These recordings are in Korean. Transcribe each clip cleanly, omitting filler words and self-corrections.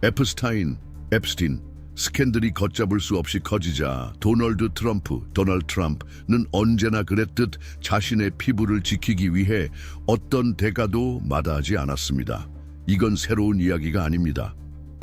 앱스틴, 스캔들이 걷잡을 수 없이 커지자 도널드 트럼프는 언제나 그랬듯 자신의 피부를 지키기 위해 어떤 대가도 마다하지 않았습니다. 이건 새로운 이야기가 아닙니다.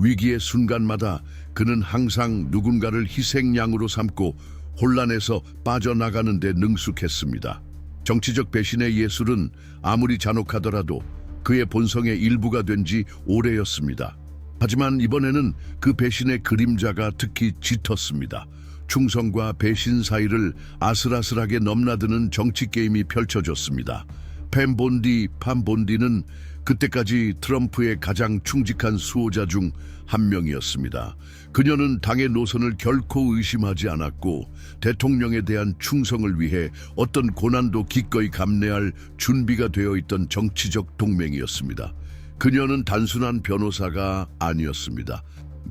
위기의 순간마다 그는 항상 누군가를 희생양으로 삼고 혼란에서 빠져나가는 데 능숙했습니다. 정치적 배신의 예술은 아무리 잔혹하더라도 그의 본성의 일부가 된 지 오래였습니다. 하지만 이번에는 그 배신의 그림자가 특히 짙었습니다. 충성과 배신 사이를 아슬아슬하게 넘나드는 정치 게임이 펼쳐졌습니다. 팜본디는 그때까지 트럼프의 가장 충직한 수호자 중 한 명이었습니다. 그녀는 당의 노선을 결코 의심하지 않았고 대통령에 대한 충성을 위해 어떤 고난도 기꺼이 감내할 준비가 되어 있던 정치적 동맹이었습니다. 그녀는 단순한 변호사가 아니었습니다.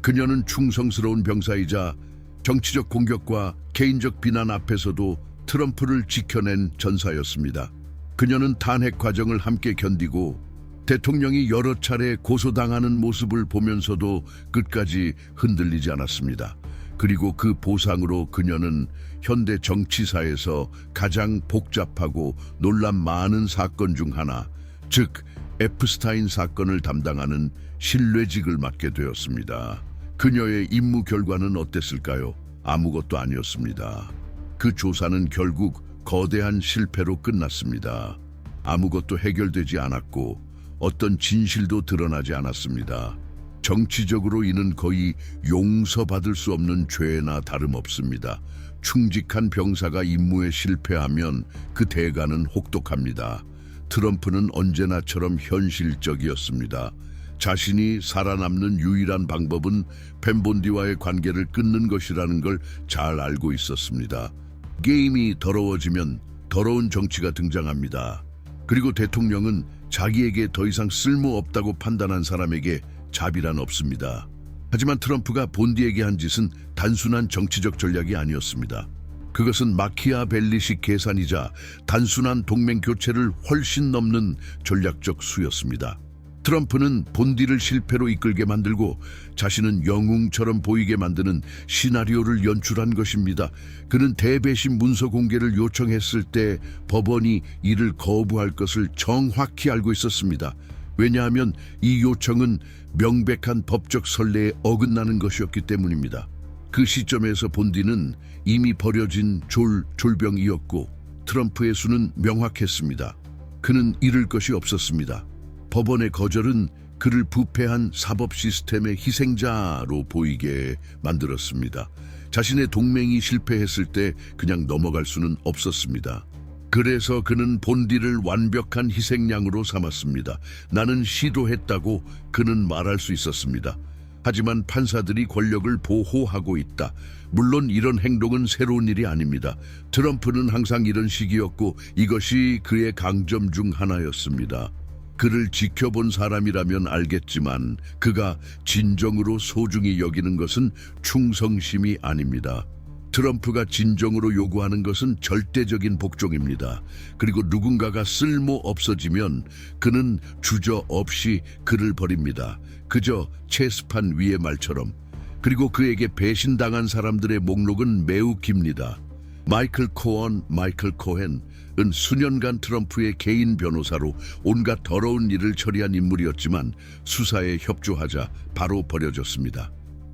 그녀는 충성스러운 병사이자 정치적 공격과 개인적 비난 앞에서도 트럼프를 지켜낸 전사였습니다. 그녀는 탄핵 과정을 함께 견디고 대통령이 여러 차례 고소당하는 모습을 보면서도 끝까지 흔들리지 않았습니다. 그리고 그 보상으로 그녀는 현대 정치사에서 가장 복잡하고 논란 많은 사건 중 하나, 즉 앱스타인 사건을 담당하는 신뢰직을 맡게 되었습니다. 그녀의 임무 결과는 어땠을까요? 아무것도 아니었습니다. 그 조사는 결국 거대한 실패로 끝났습니다. 아무것도 해결되지 않았고 어떤 진실도 드러나지 않았습니다. 정치적으로 이는 거의 용서받을 수 없는 죄나 다름없습니다. 충직한 병사가 임무에 실패하면 그 대가는 혹독합니다. 트럼프는 언제나처럼 현실적이었습니다. 자신이 살아남는 유일한 방법은 펜본디와의 관계를 끊는 것이라는 걸 잘 알고 있었습니다. 게임이 더러워지면 더러운 정치가 등장합니다. 그리고 대통령은 자기에게 더 이상 쓸모없다고 판단한 사람에게 자비란 없습니다. 하지만 트럼프가 본디에게 한 짓은 단순한 정치적 전략이 아니었습니다. 그것은 마키아벨리식 계산이자 단순한 동맹 교체를 훨씬 넘는 전략적 수였습니다. 트럼프는 본디를 실패로 이끌게 만들고 자신은 영웅처럼 보이게 만드는 시나리오를 연출한 것입니다. 그는 대배신 문서 공개를 요청했을 때 법원이 이를 거부할 것을 정확히 알고 있었습니다. 왜냐하면 이 요청은 명백한 법적 선례에 어긋나는 것이었기 때문입니다. 그 시점에서 본디는 이미 버려진 졸병이었고 트럼프의 수는 명확했습니다. 그는 잃을 것이 없었습니다. 법원의 거절은 그를 부패한 사법 시스템의 희생자로 보이게 만들었습니다. 자신의 동맹이 실패했을 때 그냥 넘어갈 수는 없었습니다. 그래서 그는 본디를 완벽한 희생양으로 삼았습니다. 나는 시도했다고 그는 말할 수 있었습니다. 하지만 판사들이 권력을 보호하고 있다. 물론 이런 행동은 새로운 일이 아닙니다. 트럼프는 항상 이런 식이었고 이것이 그의 강점 중 하나였습니다. 그를 지켜본 사람이라면 알겠지만 그가 진정으로 소중히 여기는 것은 충성심이 아닙니다. 트럼프가 진정으로 요구하는 것은 절대적인 복종입니다. 그리고 누군가가 쓸모 없어지면 그는 주저없이 그를 버립니다. 그저 체스판 위의 말처럼. 그리고 그에게 배신당한 사람들의 목록은 매우 깁니다. 마이클 코헨은 수년간 트럼프의 개인 변호사로 온갖 더러운 일을 처리한 인물이었지만 수사에 협조하자 바로 버려졌습니다.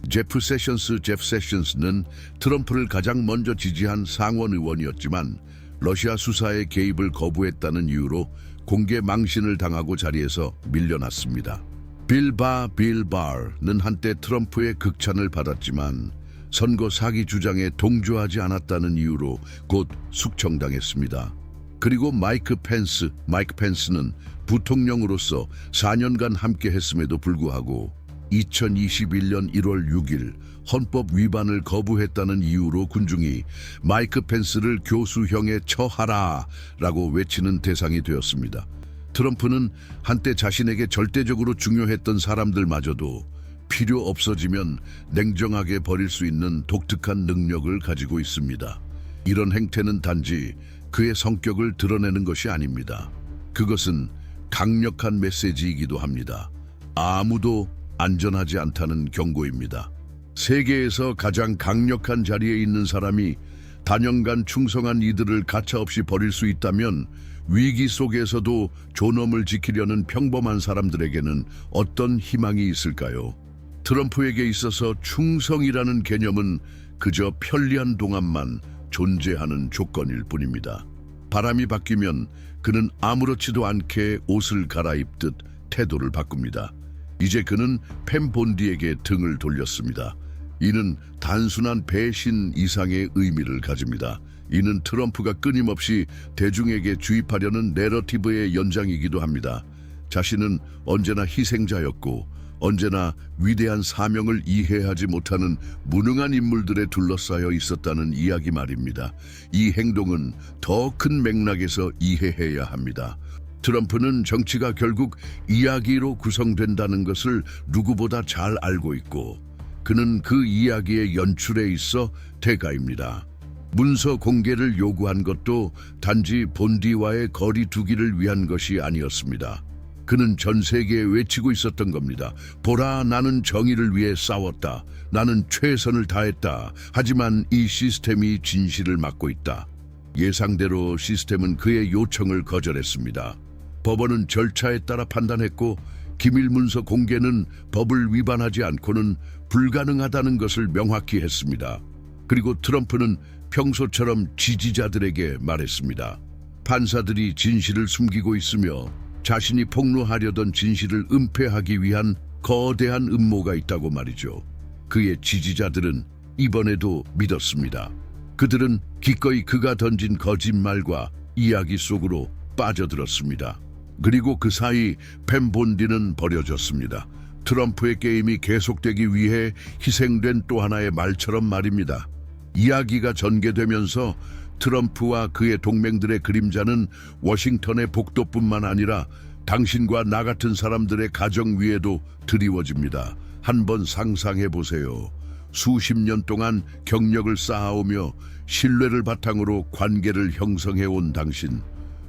제프 세션스는 트럼프를 가장 먼저 지지한 상원 의원이었지만 러시아 수사의 개입을 거부했다는 이유로 공개 망신을 당하고 자리에서 밀려났습니다. 빌 바는 한때 트럼프의 극찬을 받았지만 선거 사기 주장에 동조하지 않았다는 이유로 곧 숙청당했습니다. 그리고 마이크 펜스는 부통령으로서 4년간 함께 했음에도 불구하고 2021년 1월 6일 헌법 위반을 거부했다는 이유로 군중이 마이크 펜스를 교수형에 처하라라고 외치는 대상이 되었습니다. 트럼프는 한때 자신에게 절대적으로 중요했던 사람들마저도 필요 없어지면 냉정하게 버릴 수 있는 독특한 능력을 가지고 있습니다. 이런 행태는 단지 그의 성격을 드러내는 것이 아닙니다. 그것은 강력한 메시지이기도 합니다. 아무도 안전하지 않다는 경고입니다. 세계에서 가장 강력한 자리에 있는 사람이 단연간 충성한 이들을 가차없이 버릴 수 있다면 위기 속에서도 존엄을 지키려는 평범한 사람들에게는 어떤 희망이 있을까요? 트럼프에게 있어서 충성이라는 개념은 그저 편리한 동안만 존재하는 조건일 뿐입니다. 바람이 바뀌면 그는 아무렇지도 않게 옷을 갈아입듯 태도를 바꿉니다. 이제 그는 팸 본디에게 등을 돌렸습니다. 이는 단순한 배신 이상의 의미를 가집니다. 이는 트럼프가 끊임없이 대중에게 주입하려는 내러티브의 연장이기도 합니다. 자신은 언제나 희생자였고 언제나 위대한 사명을 이해하지 못하는 무능한 인물들에 둘러싸여 있었다는 이야기 말입니다. 이 행동은 더 큰 맥락에서 이해해야 합니다. 트럼프는 정치가 결국 이야기로 구성된다는 것을 누구보다 잘 알고 있고 그는 그 이야기의 연출에 있어 대가입니다. 문서 공개를 요구한 것도 단지 본디와의 거리 두기를 위한 것이 아니었습니다. 그는 전 세계에 외치고 있었던 겁니다. 보라, 나는 정의를 위해 싸웠다. 나는 최선을 다했다. 하지만 이 시스템이 진실을 막고 있다. 예상대로 시스템은 그의 요청을 거절했습니다. 법원은 절차에 따라 판단했고 기밀 문서 공개는 법을 위반하지 않고는 불가능하다는 것을 명확히 했습니다. 그리고 트럼프는 평소처럼 지지자들에게 말했습니다. 판사들이 진실을 숨기고 있으며 자신이 폭로하려던 진실을 은폐하기 위한 거대한 음모가 있다고 말이죠. 그의 지지자들은 이번에도 믿었습니다. 그들은 기꺼이 그가 던진 거짓말과 이야기 속으로 빠져들었습니다. 그리고 그 사이 팸 본디는 버려졌습니다. 트럼프의 게임이 계속되기 위해 희생된 또 하나의 말처럼 말입니다. 이야기가 전개되면서 트럼프와 그의 동맹들의 그림자는 워싱턴의 복도뿐만 아니라 당신과 나 같은 사람들의 가정 위에도 드리워집니다. 한번 상상해 보세요. 수십 년 동안 경력을 쌓아오며 신뢰를 바탕으로 관계를 형성해온 당신.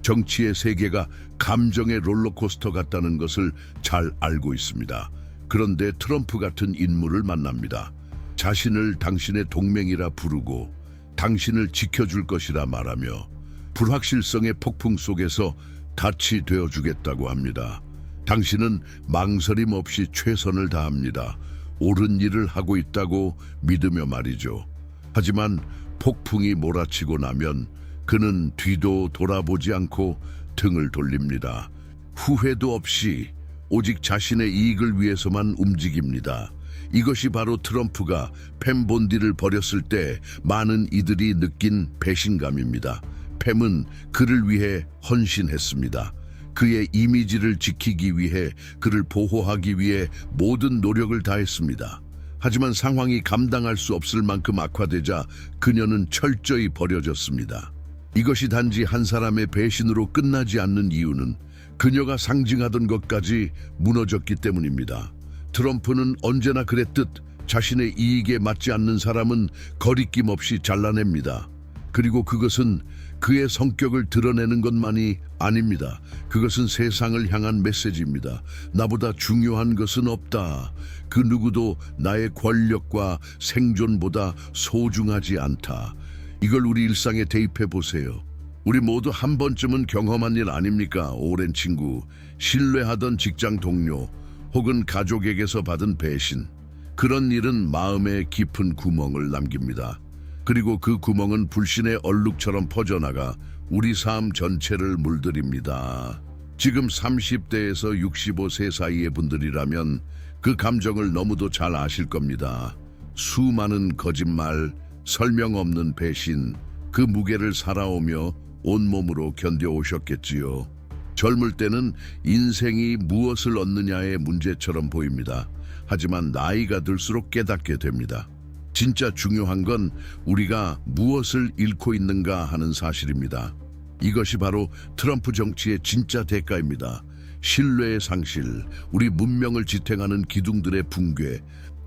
정치의 세계가 감정의 롤러코스터 같다는 것을 잘 알고 있습니다. 그런데 트럼프 같은 인물을 만납니다. 자신을 당신의 동맹이라 부르고 당신을 지켜줄 것이라 말하며 불확실성의 폭풍 속에서 닻이 되어주겠다고 합니다. 당신은 망설임 없이 최선을 다합니다. 옳은 일을 하고 있다고 믿으며 말이죠. 하지만 폭풍이 몰아치고 나면 그는 뒤도 돌아보지 않고 등을 돌립니다. 후회도 없이 오직 자신의 이익을 위해서만 움직입니다. 이것이 바로 트럼프가 팸 본디를 버렸을 때 많은 이들이 느낀 배신감입니다. 팸은 그를 위해 헌신했습니다. 그의 이미지를 지키기 위해, 그를 보호하기 위해 모든 노력을 다했습니다. 하지만 상황이 감당할 수 없을 만큼 악화되자 그녀는 철저히 버려졌습니다. 이것이 단지 한 사람의 배신으로 끝나지 않는 이유는 그녀가 상징하던 것까지 무너졌기 때문입니다. 트럼프는 언제나 그랬듯 자신의 이익에 맞지 않는 사람은 거리낌 없이 잘라냅니다. 그리고 그것은 그의 성격을 드러내는 것만이 아닙니다. 그것은 세상을 향한 메시지입니다. 나보다 중요한 것은 없다. 그 누구도 나의 권력과 생존보다 소중하지 않다. 이걸 우리 일상에 대입해 보세요. 우리 모두 한 번쯤은 경험한 일 아닙니까? 오랜 친구, 신뢰하던 직장 동료, 혹은 가족에게서 받은 배신. 그런 일은 마음에 깊은 구멍을 남깁니다. 그리고 그 구멍은 불신의 얼룩처럼 퍼져나가 우리 삶 전체를 물들입니다. 지금 30대에서 65세 사이의 분들이라면 그 감정을 너무도 잘 아실 겁니다. 수많은 거짓말, 설명 없는 배신, 그 무게를 살아오며 온몸으로 견뎌오셨겠지요. 젊을 때는 인생이 무엇을 얻느냐의 문제처럼 보입니다. 하지만 나이가 들수록 깨닫게 됩니다. 진짜 중요한 건 우리가 무엇을 잃고 있는가 하는 사실입니다. 이것이 바로 트럼프 정치의 진짜 대가입니다. 신뢰의 상실, 우리 문명을 지탱하는 기둥들의 붕괴,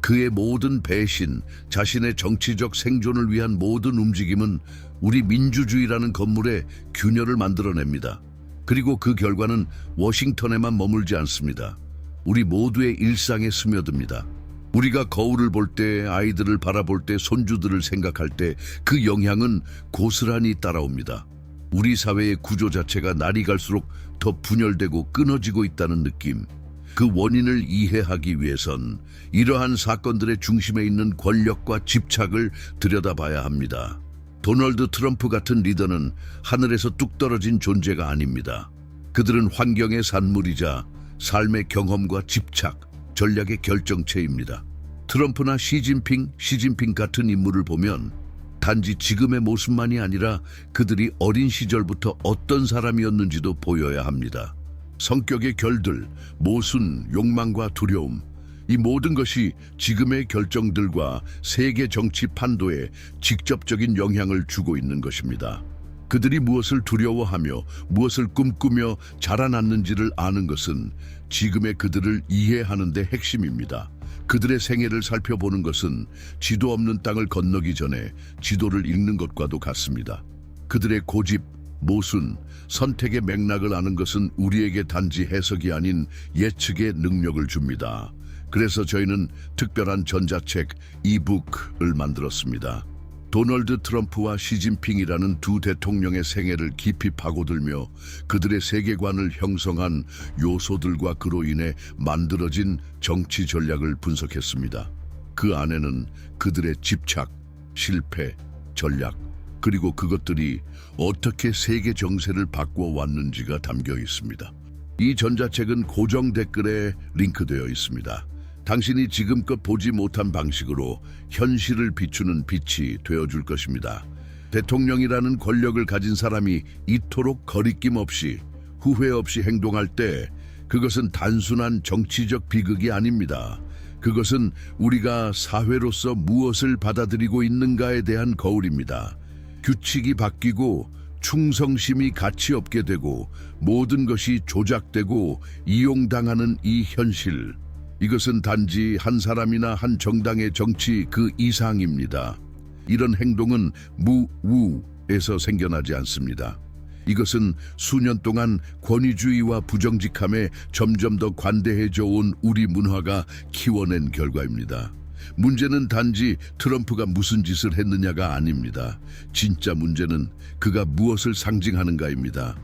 그의 모든 배신, 자신의 정치적 생존을 위한 모든 움직임은 우리 민주주의라는 건물에 균열을 만들어냅니다. 그리고 그 결과는 워싱턴에만 머물지 않습니다. 우리 모두의 일상에 스며듭니다. 우리가 거울을 볼 때, 아이들을 바라볼 때, 손주들을 생각할 때 그 영향은 고스란히 따라옵니다. 우리 사회의 구조 자체가 날이 갈수록 더 분열되고 끊어지고 있다는 느낌. 그 원인을 이해하기 위해선 이러한 사건들의 중심에 있는 권력과 집착을 들여다봐야 합니다. 도널드 트럼프 같은 리더는 하늘에서 뚝 떨어진 존재가 아닙니다. 그들은 환경의 산물이자 삶의 경험과 집착, 전략의 결정체입니다. 트럼프나 시진핑 같은 인물을 보면 단지 지금의 모습만이 아니라 그들이 어린 시절부터 어떤 사람이었는지도 보여야 합니다. 성격의 결들, 모순, 욕망과 두려움, 이 모든 것이 지금의 결정들과 세계 정치 판도에 직접적인 영향을 주고 있는 것입니다. 그들이 무엇을 두려워하며 무엇을 꿈꾸며 자라났는지를 아는 것은 지금의 그들을 이해하는 데 핵심입니다. 그들의 생애를 살펴보는 것은 지도 없는 땅을 건너기 전에 지도를 읽는 것과도 같습니다. 그들의 고집, 모순, 선택의 맥락을 아는 것은 우리에게 단지 해석이 아닌 예측의 능력을 줍니다. 그래서 저희는 특별한 전자책 이북을 만들었습니다. 도널드 트럼프와 시진핑이라는 두 대통령의 생애를 깊이 파고들며 그들의 세계관을 형성한 요소들과 그로 인해 만들어진 정치 전략을 분석했습니다. 그 안에는 그들의 집착, 실패, 전략, 그리고 그것들이 어떻게 세계 정세를 바꿔왔는지가 담겨 있습니다. 이 전자책은 고정 댓글에 링크되어 있습니다. 당신이 지금껏 보지 못한 방식으로 현실을 비추는 빛이 되어줄 것입니다. 대통령이라는 권력을 가진 사람이 이토록 거리낌 없이, 후회 없이 행동할 때 그것은 단순한 정치적 비극이 아닙니다. 그것은 우리가 사회로서 무엇을 받아들이고 있는가에 대한 거울입니다. 규칙이 바뀌고 충성심이 가치 없게 되고 모든 것이 조작되고 이용당하는 이 현실. 이것은 단지 한 사람이나 한 정당의 정치 그 이상입니다. 이런 행동은 무우에서 생겨나지 않습니다. 이것은 수년 동안 권위주의와 부정직함에 점점 더 관대해져 온 우리 문화가 키워낸 결과입니다. 문제는 단지 트럼프가 무슨 짓을 했느냐가 아닙니다. 진짜 문제는 그가 무엇을 상징하는가입니다.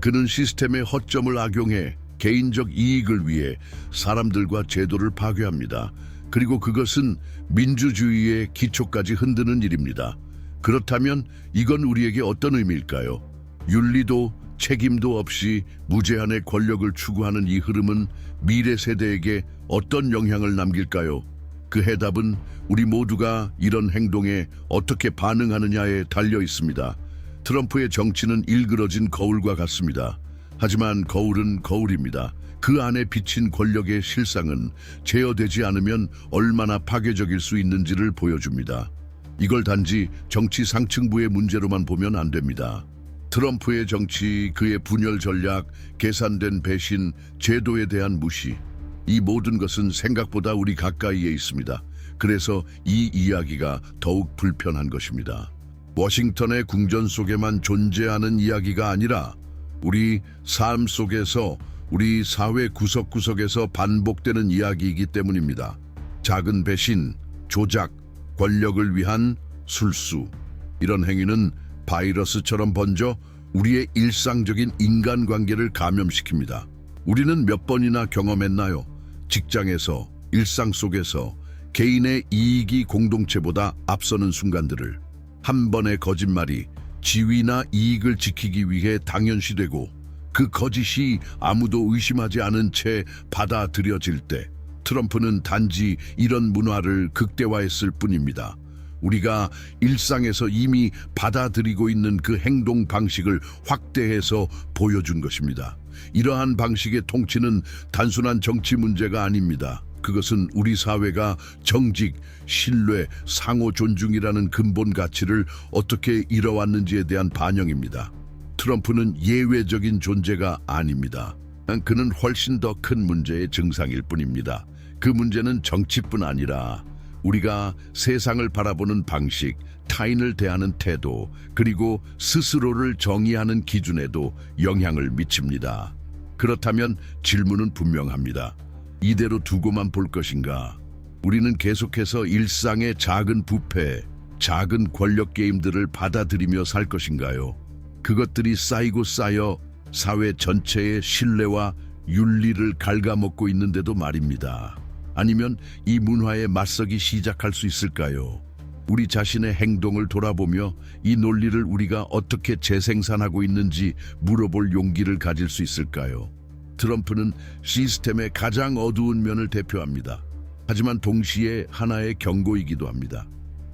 그는 시스템의 허점을 악용해 개인적 이익을 위해 사람들과 제도를 파괴합니다. 그리고 그것은 민주주의의 기초까지 흔드는 일입니다. 그렇다면 이건 우리에게 어떤 의미일까요? 윤리도 책임도 없이 무제한의 권력을 추구하는 이 흐름은 미래 세대에게 어떤 영향을 남길까요? 그 해답은 우리 모두가 이런 행동에 어떻게 반응하느냐에 달려 있습니다. 트럼프의 정치는 일그러진 거울과 같습니다. 하지만 거울은 거울입니다. 그 안에 비친 권력의 실상은 제어되지 않으면 얼마나 파괴적일 수 있는지를 보여줍니다. 이걸 단지 정치 상층부의 문제로만 보면 안 됩니다. 트럼프의 정치, 그의 분열 전략, 계산된 배신, 제도에 대한 무시, 이 모든 것은 생각보다 우리 가까이에 있습니다. 그래서 이 이야기가 더욱 불편한 것입니다. 워싱턴의 궁전 속에만 존재하는 이야기가 아니라 우리 삶 속에서, 우리 사회 구석구석에서 반복되는 이야기이기 때문입니다. 작은 배신, 조작, 권력을 위한 술수, 이런 행위는 바이러스처럼 번져 우리의 일상적인 인간관계를 감염시킵니다. 우리는 몇 번이나 경험했나요? 직장에서, 일상 속에서 개인의 이익이 공동체보다 앞서는 순간들을. 한 번의 거짓말이 지위나 이익을 지키기 위해 당연시되고 그 거짓이 아무도 의심하지 않은 채 받아들여질 때 트럼프는 단지 이런 문화를 극대화했을 뿐입니다. 우리가 일상에서 이미 받아들이고 있는 그 행동 방식을 확대해서 보여준 것입니다. 이러한 방식의 통치는 단순한 정치 문제가 아닙니다. 그것은 우리 사회가 정직, 신뢰, 상호 존중이라는 근본 가치를 어떻게 이뤄왔는지에 대한 반영입니다. 트럼프는 예외적인 존재가 아닙니다. 그는 훨씬 더 큰 문제의 증상일 뿐입니다. 그 문제는 정치뿐 아니라 우리가 세상을 바라보는 방식, 타인을 대하는 태도, 그리고 스스로를 정의하는 기준에도 영향을 미칩니다. 그렇다면 질문은 분명합니다. 이대로 두고만 볼 것인가? 우리는 계속해서 일상의 작은 부패, 작은 권력 게임들을 받아들이며 살 것인가요? 그것들이 쌓이고 쌓여 사회 전체의 신뢰와 윤리를 갉아먹고 있는데도 말입니다. 아니면 이 문화에 맞서기 시작할 수 있을까요? 우리 자신의 행동을 돌아보며 이 논리를 우리가 어떻게 재생산하고 있는지 물어볼 용기를 가질 수 있을까요? 트럼프는 시스템의 가장 어두운 면을 대표합니다. 하지만 동시에 하나의 경고이기도 합니다.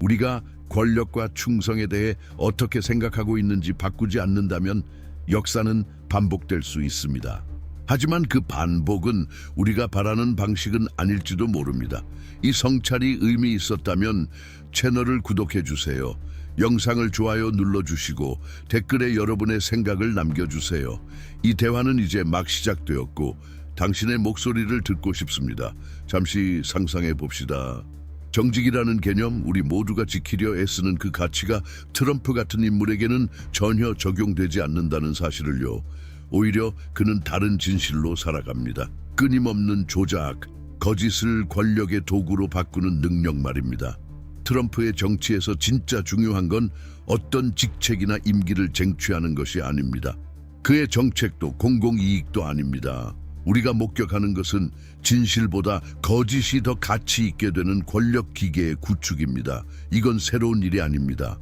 우리가 권력과 충성에 대해 어떻게 생각하고 있는지 바꾸지 않는다면 역사는 반복될 수 있습니다. 하지만 그 반복은 우리가 바라는 방식은 아닐지도 모릅니다. 이 성찰이 의미 있었다면 채널을 구독해 주세요. 영상을 좋아요 눌러주시고 댓글에 여러분의 생각을 남겨주세요. 이 대화는 이제 막 시작되었고 당신의 목소리를 듣고 싶습니다. 잠시 상상해 봅시다. 정직이라는 개념, 우리 모두가 지키려 애쓰는 그 가치가 트럼프 같은 인물에게는 전혀 적용되지 않는다는 사실을요. 오히려 그는 다른 진실로 살아갑니다. 끊임없는 조작, 거짓을 권력의 도구로 바꾸는 능력 말입니다. 트럼프의 정치에서 진짜 중요한 건 어떤 직책이나 임기를 쟁취하는 것이 아닙니다. 그의 정책도 공공이익도 아닙니다. 우리가 목격하는 것은 진실보다 거짓이 더 가치 있게 되는 권력 기계의 구축입니다. 이건 새로운 일이 아닙니다.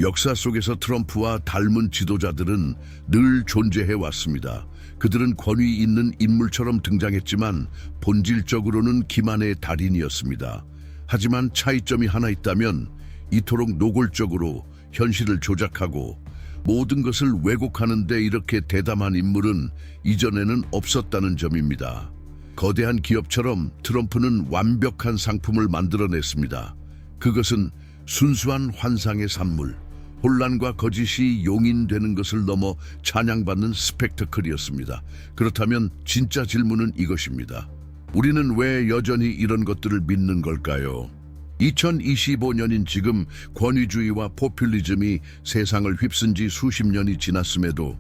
역사 속에서 트럼프와 닮은 지도자들은 늘 존재해 왔습니다. 그들은 권위 있는 인물처럼 등장했지만 본질적으로는 기만의 달인이었습니다. 하지만 차이점이 하나 있다면 이토록 노골적으로 현실을 조작하고 모든 것을 왜곡하는 데 이렇게 대담한 인물은 이전에는 없었다는 점입니다. 거대한 기업처럼 트럼프는 완벽한 상품을 만들어냈습니다. 그것은 순수한 환상의 산물, 혼란과 거짓이 용인되는 것을 넘어 찬양받는 스펙터클이었습니다. 그렇다면 진짜 질문은 이것입니다. 우리는 왜 여전히 이런 것들을 믿는 걸까요? 2025년인 지금 권위주의와 포퓰리즘이 세상을 휩쓴 지 수십 년이 지났음에도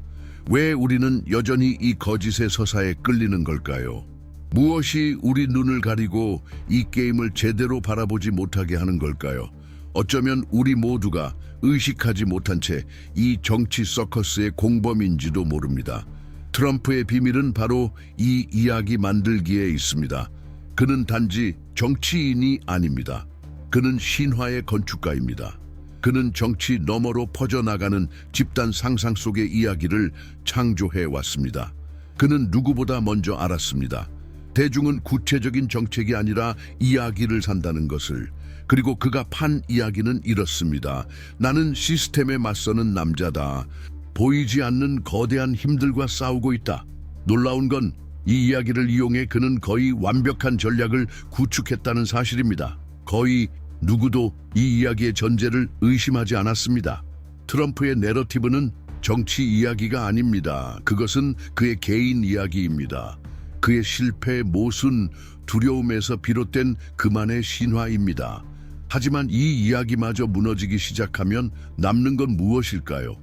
왜 우리는 여전히 이 거짓의 서사에 끌리는 걸까요? 무엇이 우리 눈을 가리고 이 게임을 제대로 바라보지 못하게 하는 걸까요? 어쩌면 우리 모두가 의식하지 못한 채 이 정치 서커스의 공범인지도 모릅니다. 트럼프의 비밀은 바로 이 이야기 만들기에 있습니다. 그는 단지 정치인이 아닙니다. 그는 신화의 건축가입니다. 그는 정치 너머로 퍼져나가는 집단 상상 속의 이야기를 창조해 왔습니다. 그는 누구보다 먼저 알았습니다. 대중은 구체적인 정책이 아니라 이야기를 산다는 것을. 그리고 그가 판 이야기는 이렇습니다. 나는 시스템에 맞서는 남자다. 보이지 않는 거대한 힘들과 싸우고 있다. 놀라운 건 이 이야기를 이용해 그는 거의 완벽한 전략을 구축했다는 사실입니다. 거의 누구도 이 이야기의 전제를 의심하지 않았습니다. 트럼프의 내러티브는 정치 이야기가 아닙니다. 그것은 그의 개인 이야기입니다. 그의 실패, 모순, 두려움에서 비롯된 그만의 신화입니다. 하지만 이 이야기마저 무너지기 시작하면 남는 건 무엇일까요?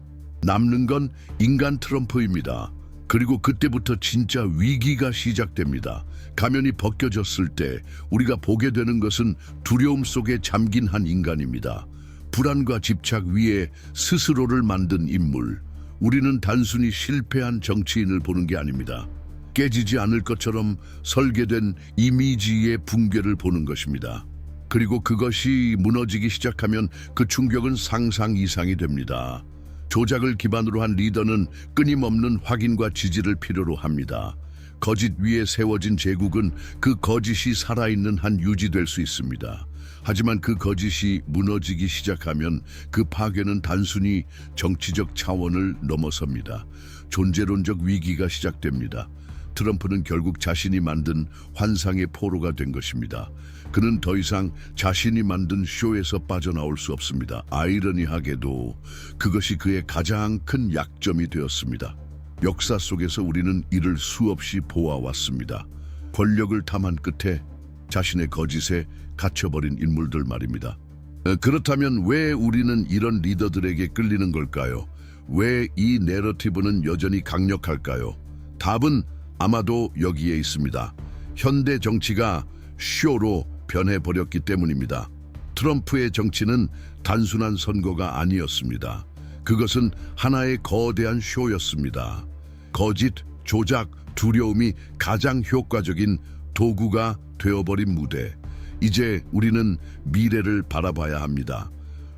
남는 건 인간 트럼프입니다. 그리고 그때부터 진짜 위기가 시작됩니다. 가면이 벗겨졌을 때 우리가 보게 되는 것은 두려움 속에 잠긴 한 인간입니다. 불안과 집착 위에 스스로를 만든 인물. 우리는 단순히 실패한 정치인을 보는 게 아닙니다. 깨지지 않을 것처럼 설계된 이미지의 붕괴를 보는 것입니다. 그리고 그것이 무너지기 시작하면 그 충격은 상상 이상이 됩니다. 조작을 기반으로 한 리더는 끊임없는 확인과 지지를 필요로 합니다. 거짓 위에 세워진 제국은 그 거짓이 살아있는 한 유지될 수 있습니다. 하지만 그 거짓이 무너지기 시작하면 그 파괴는 단순히 정치적 차원을 넘어섭니다. 존재론적 위기가 시작됩니다. 트럼프는 결국 자신이 만든 환상의 포로가 된 것입니다. 그는 더 이상 자신이 만든 쇼에서 빠져나올 수 없습니다. 아이러니하게도 그것이 그의 가장 큰 약점이 되었습니다. 역사 속에서 우리는 이를 수없이 보아왔습니다. 권력을 탐한 끝에 자신의 거짓에 갇혀버린 인물들 말입니다. 그렇다면 왜 우리는 이런 리더들에게 끌리는 걸까요? 왜 이 내러티브는 여전히 강력할까요? 답은 아마도 여기에 있습니다. 현대 정치가 쇼로 변해버렸기 때문입니다. 트럼프의 정치는 단순한 선거가 아니었습니다. 그것은 하나의 거대한 쇼였습니다. 거짓, 조작, 두려움이 가장 효과적인 도구가 되어버린 무대. 이제 우리는 미래를 바라봐야 합니다.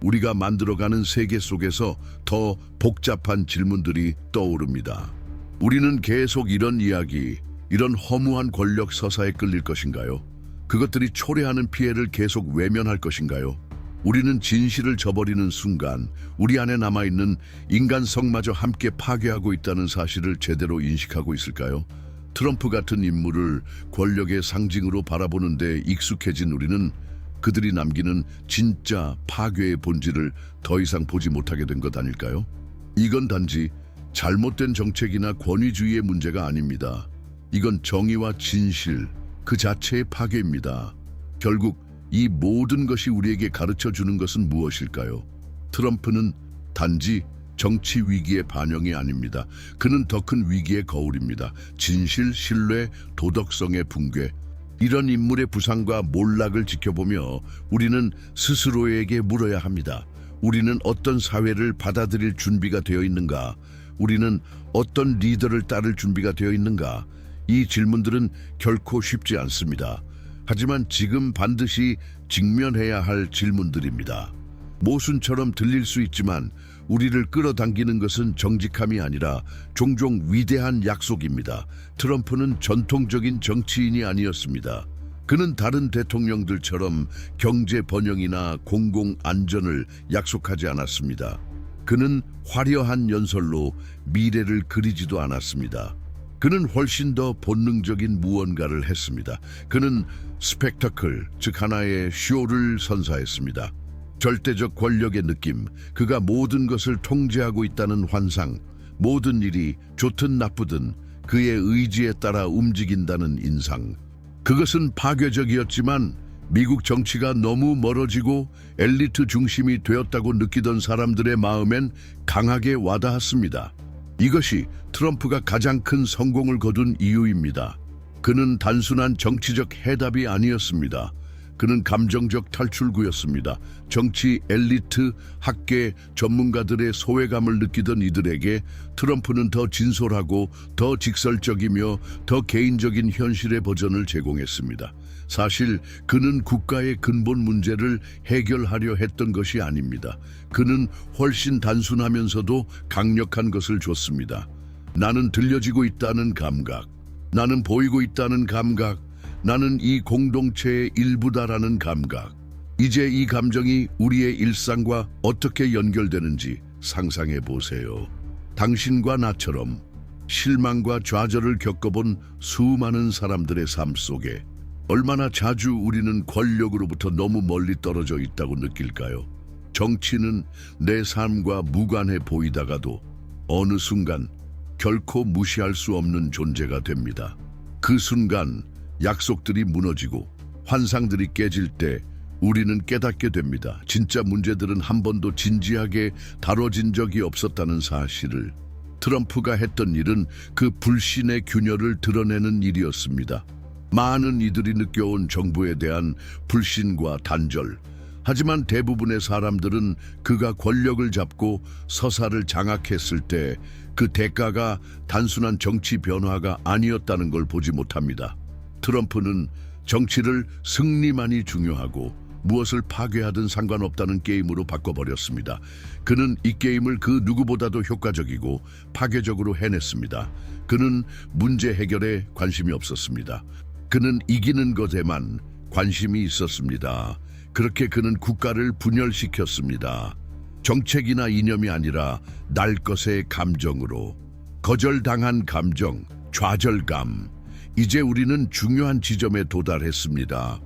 우리가 만들어가는 세계 속에서 더 복잡한 질문들이 떠오릅니다. 우리는 계속 이런 이야기, 이런 허무한 권력 서사에 끌릴 것인가요? 그것들이 초래하는 피해를 계속 외면할 것인가요? 우리는 진실을 저버리는 순간 우리 안에 남아있는 인간성마저 함께 파괴하고 있다는 사실을 제대로 인식하고 있을까요? 트럼프 같은 인물을 권력의 상징으로 바라보는데 익숙해진 우리는 그들이 남기는 진짜 파괴의 본질을 더 이상 보지 못하게 된 것 아닐까요? 이건 단지 잘못된 정책이나 권위주의의 문제가 아닙니다. 이건 정의와 진실 그 자체의 파괴입니다. 결국 이 모든 것이 우리에게 가르쳐 주는 것은 무엇일까요? 트럼프는 단지 정치 위기의 반영이 아닙니다. 그는 더 큰 위기의 거울입니다. 진실, 신뢰, 도덕성의 붕괴. 이런 인물의 부상과 몰락을 지켜보며 우리는 스스로에게 물어야 합니다. 우리는 어떤 사회를 받아들일 준비가 되어 있는가? 우리는 어떤 리더를 따를 준비가 되어 있는가? 이 질문들은 결코 쉽지 않습니다. 하지만 지금 반드시 직면해야 할 질문들입니다. 모순처럼 들릴 수 있지만 우리를 끌어당기는 것은 정직함이 아니라 종종 위대한 약속입니다. 트럼프는 전통적인 정치인이 아니었습니다. 그는 다른 대통령들처럼 경제 번영이나 공공 안전을 약속하지 않았습니다. 그는 화려한 연설로 미래를 그리지도 않았습니다. 그는 훨씬 더 본능적인 무언가를 했습니다. 그는 스펙터클, 즉 하나의 쇼를 선사했습니다. 절대적 권력의 느낌, 그가 모든 것을 통제하고 있다는 환상, 모든 일이 좋든 나쁘든 그의 의지에 따라 움직인다는 인상. 그것은 파괴적이었지만 미국 정치가 너무 멀어지고 엘리트 중심이 되었다고 느끼던 사람들의 마음엔 강하게 와닿았습니다. 이것이 트럼프가 가장 큰 성공을 거둔 이유입니다. 그는 단순한 정치적 해답이 아니었습니다. 그는 감정적 탈출구였습니다. 정치 엘리트, 학계, 전문가들의 소외감을 느끼던 이들에게 트럼프는 더 진솔하고 더 직설적이며 더 개인적인 현실의 버전을 제공했습니다. 사실 그는 국가의 근본 문제를 해결하려 했던 것이 아닙니다. 그는 훨씬 단순하면서도 강력한 것을 줬습니다. 나는 들려지고 있다는 감각, 나는 보이고 있다는 감각, 나는 이 공동체의 일부다라는 감각. 이제 이 감정이 우리의 일상과 어떻게 연결되는지 상상해 보세요. 당신과 나처럼 실망과 좌절을 겪어본 수많은 사람들의 삶 속에 얼마나 자주 우리는 권력으로부터 너무 멀리 떨어져 있다고 느낄까요? 정치는 내 삶과 무관해 보이다가도 어느 순간 결코 무시할 수 없는 존재가 됩니다. 그 순간 약속들이 무너지고 환상들이 깨질 때 우리는 깨닫게 됩니다. 진짜 문제들은 한 번도 진지하게 다뤄진 적이 없었다는 사실을. 트럼프가 했던 일은 그 불신의 균열을 드러내는 일이었습니다. 많은 이들이 느껴온 정부에 대한 불신과 단절. 하지만 대부분의 사람들은 그가 권력을 잡고 서사를 장악했을 때 그 대가가 단순한 정치 변화가 아니었다는 걸 보지 못합니다. 트럼프는 정치를 승리만이 중요하고 무엇을 파괴하든 상관없다는 게임으로 바꿔버렸습니다. 그는 이 게임을 그 누구보다도 효과적이고 파괴적으로 해냈습니다. 그는 문제 해결에 관심이 없었습니다. 그는 이기는 것에만 관심이 있었습니다. 그렇게 그는 국가를 분열시켰습니다. 정책이나 이념이 아니라 날 것의 감정으로. 거절당한 감정, 좌절감. 이제 우리는 중요한 지점에 도달했습니다.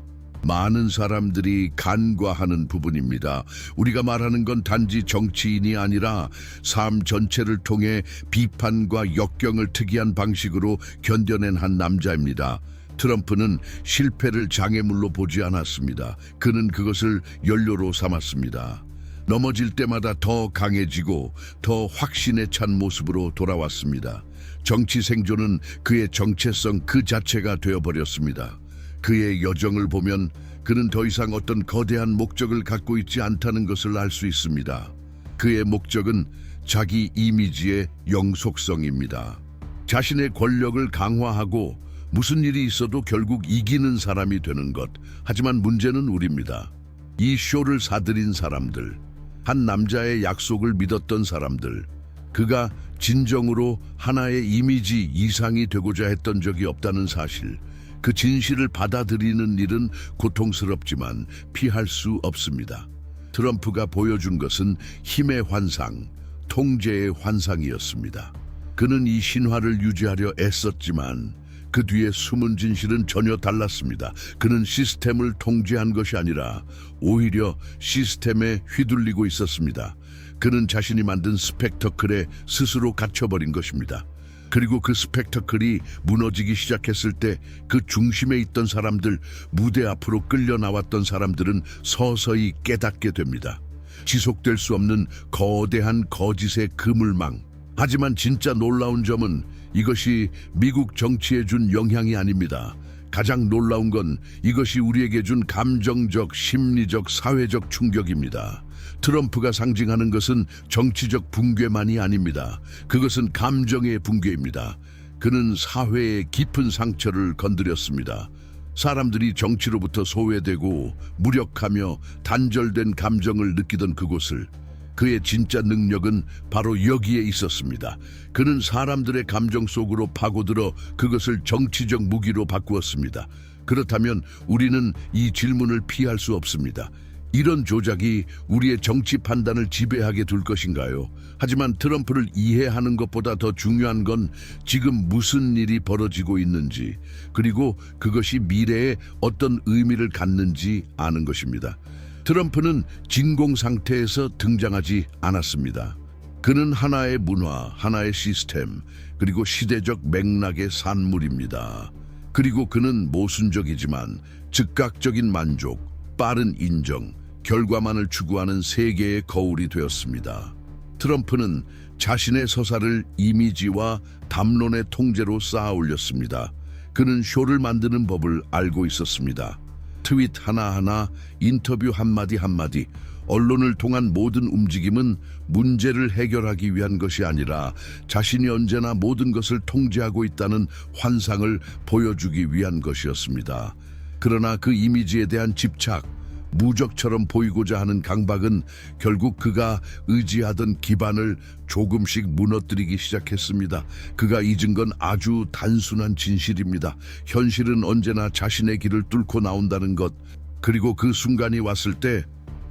많은 사람들이 간과하는 부분입니다. 우리가 말하는 건 단지 정치인이 아니라 삶 전체를 통해 비판과 역경을 특이한 방식으로 견뎌낸 한 남자입니다. 트럼프는 실패를 장애물로 보지 않았습니다. 그는 그것을 연료로 삼았습니다. 넘어질 때마다 더 강해지고 더 확신에 찬 모습으로 돌아왔습니다. 정치 생존은 그의 정체성 그 자체가 되어버렸습니다. 그의 여정을 보면 그는 더 이상 어떤 거대한 목적을 갖고 있지 않다는 것을 알 수 있습니다. 그의 목적은 자기 이미지의 영속성입니다. 자신의 권력을 강화하고 무슨 일이 있어도 결국 이기는 사람이 되는 것. 하지만 문제는 우리입니다. 이 쇼를 사들인 사람들, 한 남자의 약속을 믿었던 사람들, 그가 진정으로 하나의 이미지 이상이 되고자 했던 적이 없다는 사실, 그 진실을 받아들이는 일은 고통스럽지만 피할 수 없습니다. 트럼프가 보여준 것은 힘의 환상, 통제의 환상이었습니다. 그는 이 신화를 유지하려 애썼지만 그 뒤에 숨은 진실은 전혀 달랐습니다. 그는 시스템을 통제한 것이 아니라 오히려 시스템에 휘둘리고 있었습니다. 그는 자신이 만든 스펙터클에 스스로 갇혀버린 것입니다. 그리고 그 스펙터클이 무너지기 시작했을 때 그 중심에 있던 사람들, 무대 앞으로 끌려 나왔던 사람들은 서서히 깨닫게 됩니다. 지속될 수 없는 거대한 거짓의 그물망. 하지만 진짜 놀라운 점은 이것이 미국 정치에 준 영향이 아닙니다. 가장 놀라운 건 이것이 우리에게 준 감정적, 심리적, 사회적 충격입니다. 트럼프가 상징하는 것은 정치적 붕괴만이 아닙니다. 그것은 감정의 붕괴입니다. 그는 사회의 깊은 상처를 건드렸습니다. 사람들이 정치로부터 소외되고 무력하며 단절된 감정을 느끼던 그곳을, 그의 진짜 능력은 바로 여기에 있었습니다. 그는 사람들의 감정 속으로 파고들어 그것을 정치적 무기로 바꾸었습니다. 그렇다면 우리는 이 질문을 피할 수 없습니다. 이런 조작이 우리의 정치 판단을 지배하게 둘 것인가요? 하지만 트럼프를 이해하는 것보다 더 중요한 건 지금 무슨 일이 벌어지고 있는지, 그리고 그것이 미래에 어떤 의미를 갖는지 아는 것입니다. 트럼프는 진공 상태에서 등장하지 않았습니다. 그는 하나의 문화, 하나의 시스템, 그리고 시대적 맥락의 산물입니다. 그리고 그는 모순적이지만 즉각적인 만족, 빠른 인정, 결과만을 추구하는 세계의 거울이 되었습니다. 트럼프는 자신의 서사를 이미지와 담론의 통제로 쌓아 올렸습니다. 그는 쇼를 만드는 법을 알고 있었습니다. 트윗 하나하나, 인터뷰 한마디 한마디, 언론을 통한 모든 움직임은 문제를 해결하기 위한 것이 아니라 자신이 언제나 모든 것을 통제하고 있다는 환상을 보여주기 위한 것이었습니다. 그러나 그 이미지에 대한 집착, 무적처럼 보이고자 하는 강박은 결국 그가 의지하던 기반을 조금씩 무너뜨리기 시작했습니다. 그가 잊은 건 아주 단순한 진실입니다. 현실은 언제나 자신의 길을 뚫고 나온다는 것. 그리고 그 순간이 왔을 때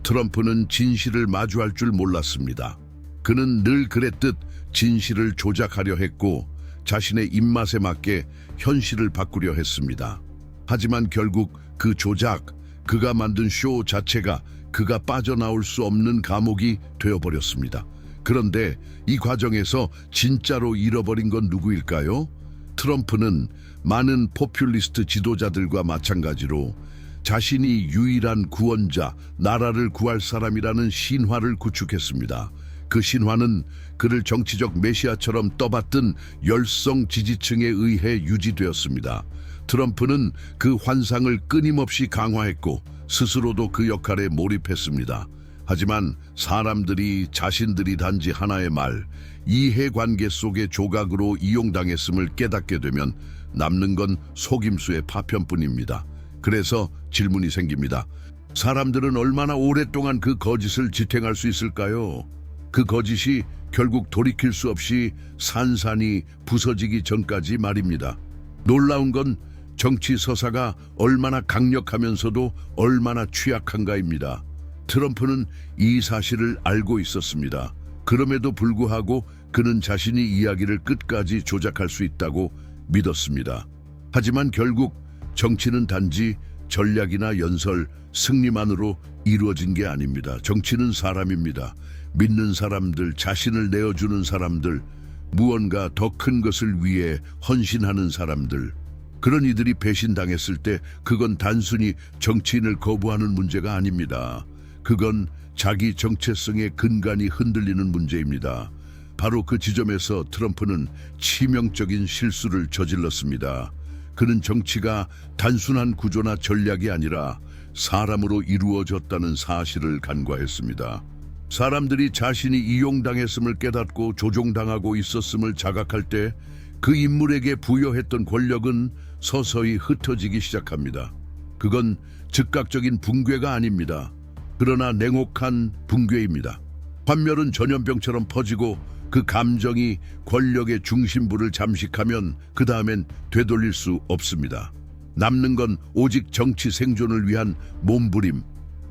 트럼프는 진실을 마주할 줄 몰랐습니다. 그는 늘 그랬듯 진실을 조작하려 했고 자신의 입맛에 맞게 현실을 바꾸려 했습니다. 하지만 결국 그 조작, 그가 만든 쇼 자체가 그가 빠져나올 수 없는 감옥이 되어버렸습니다. 그런데 이 과정에서 진짜로 잃어버린 건 누구일까요? 트럼프는 많은 포퓰리스트 지도자들과 마찬가지로 자신이 유일한 구원자, 나라를 구할 사람이라는 신화를 구축했습니다. 그 신화는 그를 정치적 메시아처럼 떠받든 열성 지지층에 의해 유지되었습니다. 트럼프는 그 환상을 끊임없이 강화했고 스스로도 그 역할에 몰입했습니다. 하지만 사람들이 자신들이 단지 하나의 말, 이해관계 속의 조각으로 이용당했음을 깨닫게 되면 남는 건 속임수의 파편뿐입니다. 그래서 질문이 생깁니다. 사람들은 얼마나 오랫동안 그 거짓을 지탱할 수 있을까요? 그 거짓이 결국 돌이킬 수 없이 산산이 부서지기 전까지 말입니다. 놀라운 건 정치 서사가 얼마나 강력하면서도 얼마나 취약한가입니다. 트럼프는 이 사실을 알고 있었습니다. 그럼에도 불구하고 그는 자신이 이야기를 끝까지 조작할 수 있다고 믿었습니다. 하지만 결국 정치는 단지 전략이나 연설, 승리만으로 이루어진 게 아닙니다. 정치는 사람입니다. 믿는 사람들, 자신을 내어주는 사람들, 무언가 더 큰 것을 위해 헌신하는 사람들. 그런 이들이 배신당했을 때 그건 단순히 정치인을 거부하는 문제가 아닙니다. 그건 자기 정체성의 근간이 흔들리는 문제입니다. 바로 그 지점에서 트럼프는 치명적인 실수를 저질렀습니다. 그는 정치가 단순한 구조나 전략이 아니라 사람으로 이루어졌다는 사실을 간과했습니다. 사람들이 자신이 이용당했음을 깨닫고 조종당하고 있었음을 자각할 때 그 인물에게 부여했던 권력은 서서히 흩어지기 시작합니다. 그건 즉각적인 붕괴가 아닙니다. 그러나 냉혹한 붕괴입니다. 환멸은 전염병처럼 퍼지고 그 감정이 권력의 중심부를 잠식하면 그 다음엔 되돌릴 수 없습니다. 남는 건 오직 정치 생존을 위한 몸부림,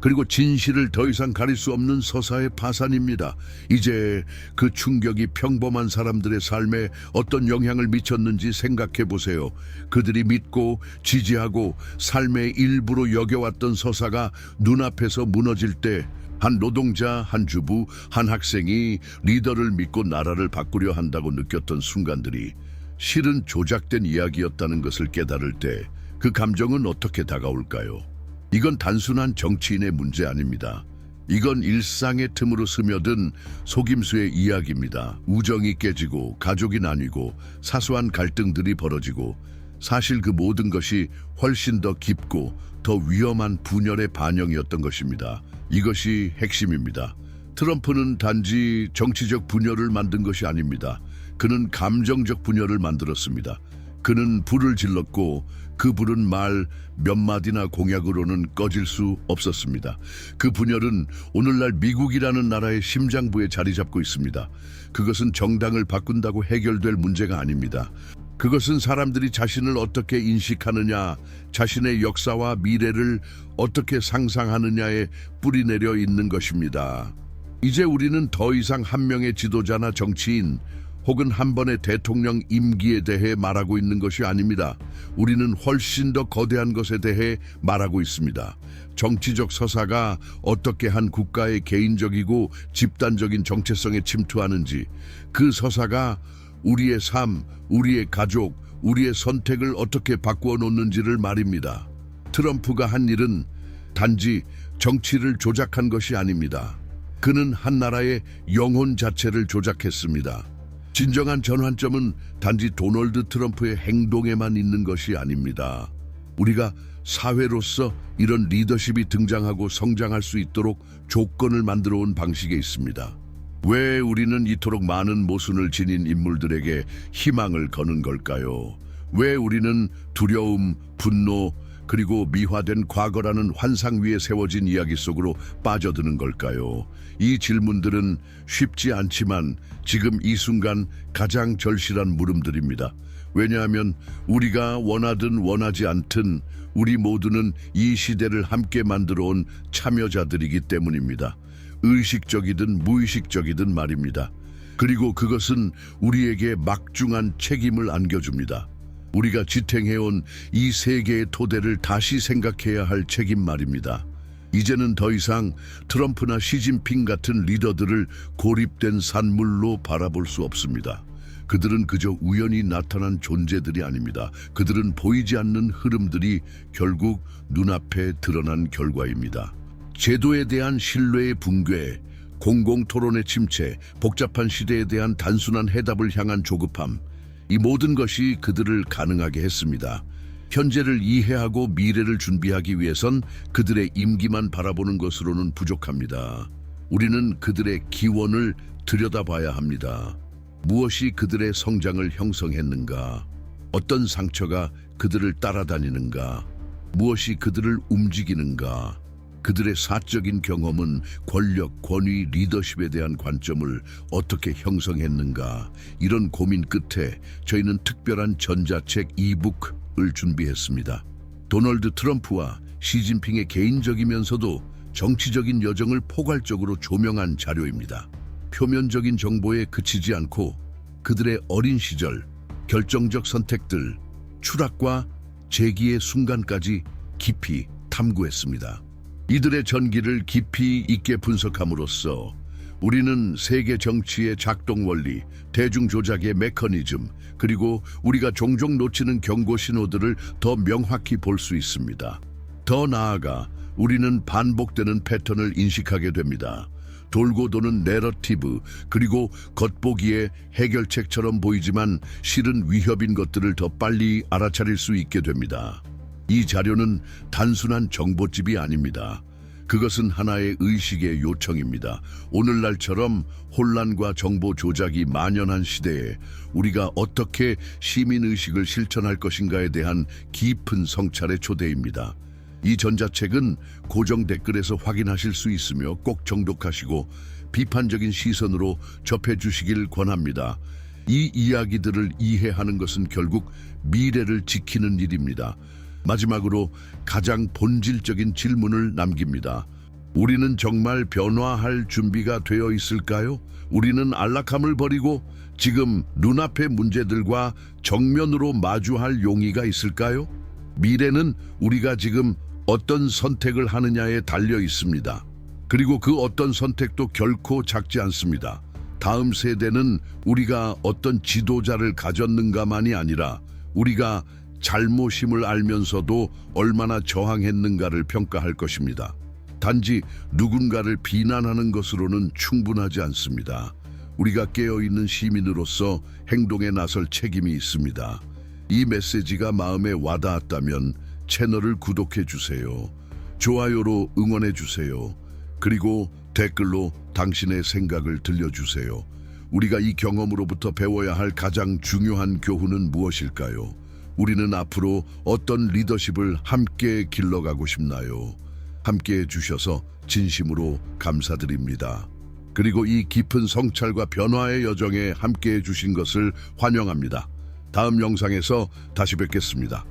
그리고 진실을 더 이상 가릴 수 없는 서사의 파산입니다. 이제 그 충격이 평범한 사람들의 삶에 어떤 영향을 미쳤는지 생각해 보세요. 그들이 믿고 지지하고 삶의 일부로 여겨왔던 서사가 눈앞에서 무너질 때 한 노동자, 한 주부, 한 학생이 리더를 믿고 나라를 바꾸려 한다고 느꼈던 순간들이 실은 조작된 이야기였다는 것을 깨달을 때 그 감정은 어떻게 다가올까요? 이건 단순한 정치인의 문제 아닙니다. 이건 일상의 틈으로 스며든 속임수의 이야기입니다. 우정이 깨지고 가족이 나뉘고 사소한 갈등들이 벌어지고 사실 그 모든 것이 훨씬 더 깊고 더 위험한 분열의 반영이었던 것입니다. 이것이 핵심입니다. 트럼프는 단지 정치적 분열을 만든 것이 아닙니다. 그는 감정적 분열을 만들었습니다. 그는 불을 질렀고 그 불은 말 몇 마디나 공약으로는 꺼질 수 없었습니다. 그 분열은 오늘날 미국이라는 나라의 심장부에 자리 잡고 있습니다. 그것은 정당을 바꾼다고 해결될 문제가 아닙니다. 그것은 사람들이 자신을 어떻게 인식하느냐, 자신의 역사와 미래를 어떻게 상상하느냐에 뿌리내려 있는 것입니다. 이제 우리는 더 이상 한 명의 지도자나 정치인 혹은 한 번의 대통령 임기에 대해 말하고 있는 것이 아닙니다. 우리는 훨씬 더 거대한 것에 대해 말하고 있습니다. 정치적 서사가 어떻게 한 국가의 개인적이고 집단적인 정체성에 침투하는지, 그 서사가 우리의 삶, 우리의 가족, 우리의 선택을 어떻게 바꾸어 놓는지를 말입니다. 트럼프가 한 일은 단지 정치를 조작한 것이 아닙니다. 그는 한 나라의 영혼 자체를 조작했습니다. 진정한 전환점은 단지 도널드 트럼프의 행동에만 있는 것이 아닙니다. 우리가 사회로서 이런 리더십이 등장하고 성장할 수 있도록 조건을 만들어 온 방식에 있습니다. 왜 우리는 이토록 많은 모순을 지닌 인물들에게 희망을 거는 걸까요? 왜 우리는 두려움, 분노, 그리고 미화된 과거라는 환상 위에 세워진 이야기 속으로 빠져드는 걸까요? 이 질문들은 쉽지 않지만 지금 이 순간 가장 절실한 물음들입니다. 왜냐하면 우리가 원하든 원하지 않든 우리 모두는 이 시대를 함께 만들어 온 참여자들이기 때문입니다. 의식적이든 무의식적이든 말입니다. 그리고 그것은 우리에게 막중한 책임을 안겨줍니다. 우리가 지탱해온 이 세계의 토대를 다시 생각해야 할 책임 말입니다. 이제는 더 이상 트럼프나 시진핑 같은 리더들을 고립된 산물로 바라볼 수 없습니다. 그들은 그저 우연히 나타난 존재들이 아닙니다. 그들은 보이지 않는 흐름들이 결국 눈앞에 드러난 결과입니다. 제도에 대한 신뢰의 붕괴, 공공토론의 침체, 복잡한 시대에 대한 단순한 해답을 향한 조급함, 이 모든 것이 그들을 가능하게 했습니다. 현재를 이해하고 미래를 준비하기 위해선 그들의 임기만 바라보는 것으로는 부족합니다. 우리는 그들의 기원을 들여다봐야 합니다. 무엇이 그들의 성장을 형성했는가? 어떤 상처가 그들을 따라다니는가? 무엇이 그들을 움직이는가? 그들의 사적인 경험은 권력, 권위, 리더십에 대한 관점을 어떻게 형성했는가? 이런 고민 끝에 저희는 특별한 전자책 이북을 준비했습니다. 도널드 트럼프와 시진핑의 개인적이면서도 정치적인 여정을 포괄적으로 조명한 자료입니다. 표면적인 정보에 그치지 않고 그들의 어린 시절, 결정적 선택들, 추락과 재기의 순간까지 깊이 탐구했습니다. 이들의 전기를 깊이 있게 분석함으로써 우리는 세계 정치의 작동 원리, 대중 조작의 메커니즘, 그리고 우리가 종종 놓치는 경고 신호들을 더 명확히 볼 수 있습니다. 더 나아가 우리는 반복되는 패턴을 인식하게 됩니다. 돌고 도는 내러티브, 그리고 겉보기에 해결책처럼 보이지만 실은 위협인 것들을 더 빨리 알아차릴 수 있게 됩니다. 이 자료는 단순한 정보집이 아닙니다. 그것은 하나의 의식의 요청입니다. 오늘날처럼 혼란과 정보 조작이 만연한 시대에 우리가 어떻게 시민의식을 실천할 것인가에 대한 깊은 성찰의 초대입니다. 이 전자책은 고정 댓글에서 확인하실 수 있으며 꼭 정독하시고 비판적인 시선으로 접해주시길 권합니다. 이 이야기들을 이해하는 것은 결국 미래를 지키는 일입니다. 마지막으로 가장 본질적인 질문을 남깁니다. 우리는 정말 변화할 준비가 되어 있을까요? 우리는 안락함을 버리고 지금 눈앞의 문제들과 정면으로 마주할 용의가 있을까요? 미래는 우리가 지금 어떤 선택을 하느냐에 달려 있습니다. 그리고 그 어떤 선택도 결코 작지 않습니다. 다음 세대는 우리가 어떤 지도자를 가졌는가만이 아니라 우리가 잘못임을 알면서도 얼마나 저항했는가를 평가할 것입니다. 단지 누군가를 비난하는 것으로는 충분하지 않습니다. 우리가 깨어있는 시민으로서 행동에 나설 책임이 있습니다. 이 메시지가 마음에 와닿았다면 채널을 구독해 주세요. 좋아요로 응원해 주세요. 그리고 댓글로 당신의 생각을 들려주세요. 우리가 이 경험으로부터 배워야 할 가장 중요한 교훈은 무엇일까요? 우리는 앞으로 어떤 리더십을 함께 길러가고 싶나요? 함께 해주셔서 진심으로 감사드립니다. 그리고 이 깊은 성찰과 변화의 여정에 함께 해주신 것을 환영합니다. 다음 영상에서 다시 뵙겠습니다.